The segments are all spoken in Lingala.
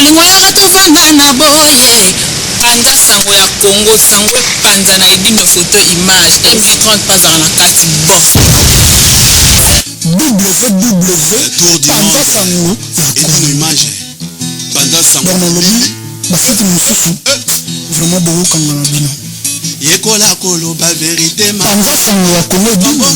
bolingo yanga tovanda na boye panza sango ya Congo sango epanza na ebino photo image M30 pazaka na kati bon panza sango ya Congo image panza sango dans le lit bafeti mosusu vraiment bokokanga na bino yekola koloba vérité panza sango ya Congo image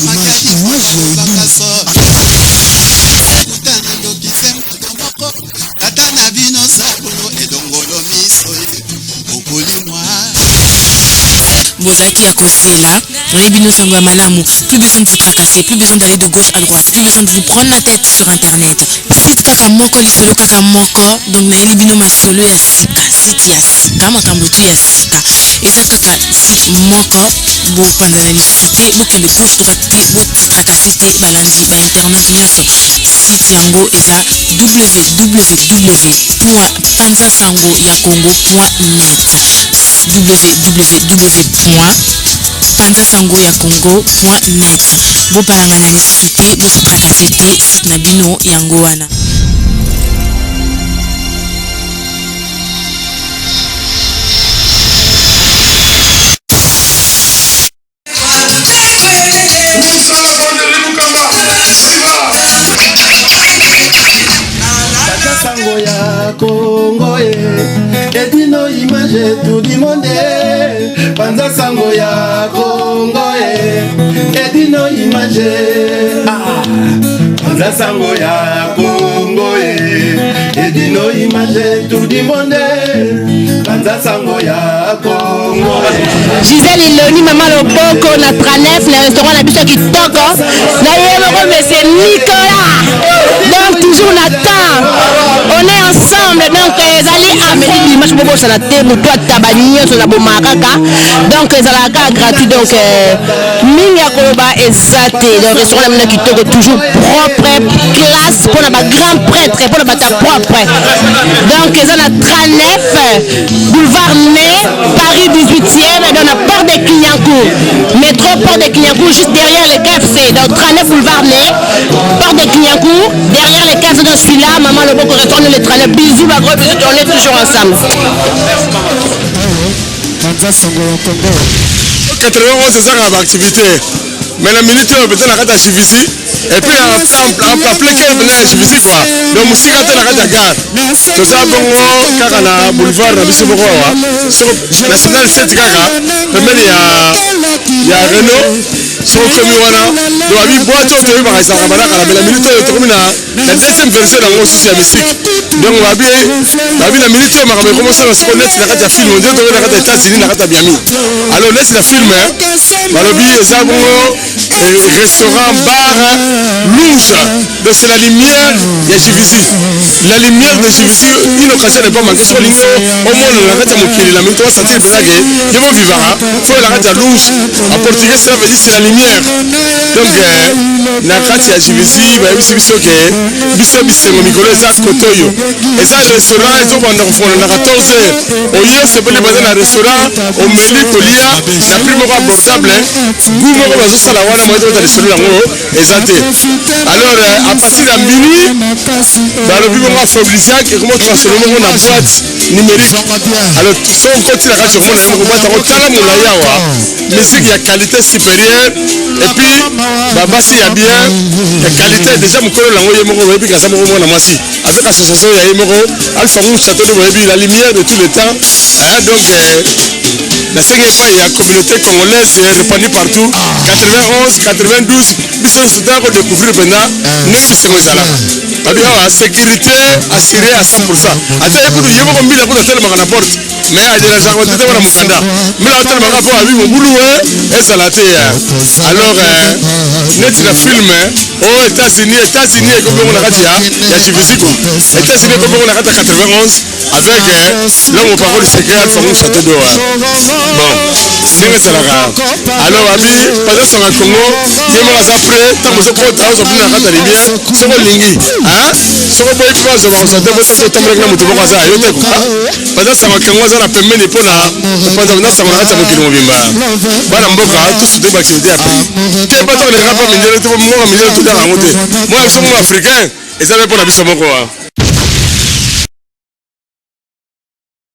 kata na bino sakolo edongolo miso okolimwa Bozaki à Kosela, Rébino Sangwa Malamu, plus besoin de vous tracasser, plus besoin d'aller de gauche à droite, plus besoin de vous prendre la tête sur internet. Site kaka moko lisolo kaka moko, donc na Rébino Masolo ya sika, site ya sika, makambotu ya sika. Eza kaka site moko, bo pandana lisite, bo kende gauche droite te, bo tracasser te, balandi ba internet nyonso. Site yango eza www.panzasangoyakongo.net www.panzasangoyakongo.net bopalanga na lisusu te botrakase te site na bino yango wana. sango ya Congo edino image tout du monde panza sango ya Congo edino image panza sango ya Congo edino image tout du monde panza sango ya Congo. Gisèle Iloni maman Loboko na Tranef le restaurant la biso kitoko na yemoko mais c'est Nicolas donc toujours on attend on est ensemble donc ezali ameli dimanche bobo ça la te muto atabani so na bomakaka donc ezalaka gratuit donc mingi ya koloba ezate donc restaurant la kitoko toujours propre classe pour na ba grand prêtre pour na bata propre donc ezala 39 boulevard Ney Paris 18e et dans la porte de Clignancourt métro porte de Clignancourt juste derrière le KFC donc 39 boulevard Ney porte de Clignancourt derrière le KFC dans celui-là maman le beau retourne le 39 bisous ma gros bisous on est toujours ensemble 91 c'est ça l'activité mais la minute peut-être la carte Chivisi et puis en plein cœur de Chivisi quoi donc musique à la carte gare tout ça bongo kaka na boulevard na biso boko wa so national 7 kaka pembeni ya Renault so komi wana donc abi boîte to yi ba sa kabana kala la minute to komi na la deuxième version na ngosu ya musique donc babi la minute ma kama commencer à se connaître la carte film on dit to la carte États-Unis la carte Miami alors laisse la film balobi eza bongo restaurant bar louge donc c'est la lumière ya Chivisi la lumière de Chivisi une occasion n'est pas manquée sur l'ingo au monde la carte mokili la minute ça dit que je vais vivre faut la carte louge en portugais ça veut dire c'est la lumière donc na carte ya Chivisi ba yebisi biso ke biso bisengo mikolo eza kotoyo eza restaurant ezo banda kofona na 14h oye sepeli baza na restaurant omeli kolia na prix moko abordable goût moko bazosala wana moyeto bata restaurant yango eza te alors à partir de minuit balobi bongo afroblisiak ekomo transforme mongo na boîte numérique alors so okoti na kati okomona yango boîte yango tala molai awa musique ya qualité supérieure et puis babasi ya bien ya qualité déjà mokolo lango ye moko boyebi kasa moko mwana mwasi azaka sensation ya ye moko alpha rouge château de boyebi la lumière de tout le temps donc la cinquième fois il y a communauté congolaise répandue partout 91 92 biso c'est à découvrir pendant neuf bisengo ezalaka babi awa sécurité assurée à 100% ata ekudu ye moko mbila kuta telemaka na porte mais adelangaka tete wana mokanda mbila otelemaka mpo abi mobulu ezala te alors neti na film o États-Unis ekobongo na kati ya Chivisi quoi États-Unis ekobongo na kati ya 91 avec l'homme au parole secret Alpha Rouge château d'eau bon ndenge ezalaka alors abi panzasanga Congo ye moko aza prêt ntango ozokota ozobina na kati ya lumière soko olingi soko boyi mpe bazobaka sote po ntango otambolaki na moto moko aza yo te panzasanga Congo aza na pembeni mpo na kopanza panzasanga na kati ya mokili mobimba bana mboka tosu toyi baactivité ya prix te bato balekaka mpa mindele te moka mindele todaka yango te mwana biso moko africain eza mpe mpo na biso moko